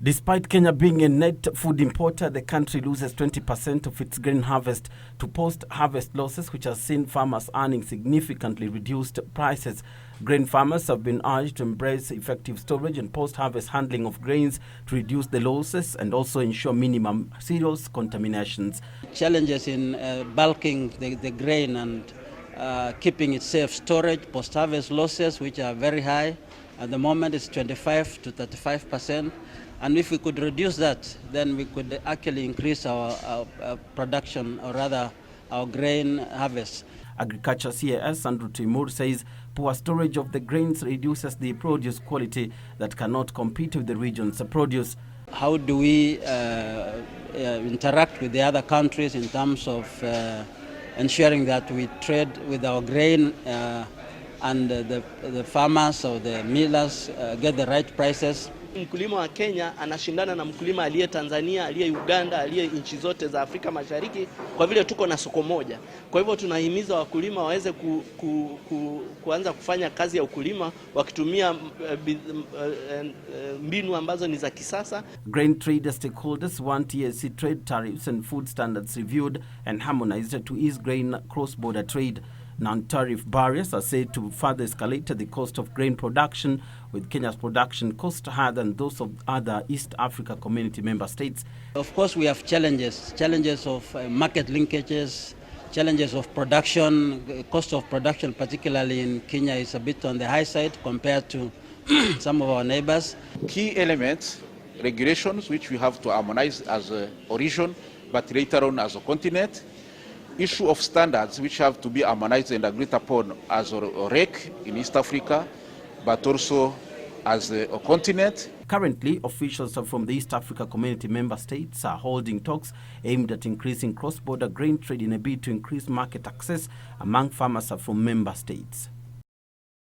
Despite Kenya being a net food importer, the country loses 20% of its grain harvest to post-harvest losses, which has seen farmers earning significantly reduced prices. Grain farmers have been urged to embrace effective storage and post-harvest handling of grains to reduce the losses and also ensure minimum cereals contaminations. Challenges in bulking the grain and keeping it safe storage, post-harvest losses, which are very high. At the moment, it's 25 to 35%. And if we could reduce that, then we could actually increase our production, or rather our grain harvest. Agriculture CAS Andrew Tuimur says poor storage of the grains reduces the produce quality that cannot compete with the region's produce. How do we interact with the other countries in terms of ensuring that we trade with our grain and the farmers or the millers get the right prices? Mkulima wa Kenya anashindana na mkulima aliye Tanzania, aliye Uganda, aliye nchi zote za Afrika Mashariki, kwa vile tuko na soko moja. Kwa hivyo tunahimiza wakulima waweze kuanza kufanya kazi ya ukulima wakitumia mbinu ambazo ni za kisasa. Grain trade stakeholders want TSC trade tariffs and food standards reviewed and harmonized to ease grain cross-border trade. Non-tariff barriers are said to further escalate the cost of grain production, with Kenya's production cost higher than those of other East Africa Community member states. Of course, we have challenges of market linkages, challenges of production. Cost of production, particularly in Kenya, is a bit on the high side compared to some of our neighbors. Key elements, regulations, which we have to harmonize as a origin, but later on as a continent. Issue of standards which have to be harmonized and agreed upon as a REC in East Africa, but also as a continent. Currently, officials from the East Africa Community member states are holding talks aimed at increasing cross-border grain trade in a bid to increase market access among farmers from member states.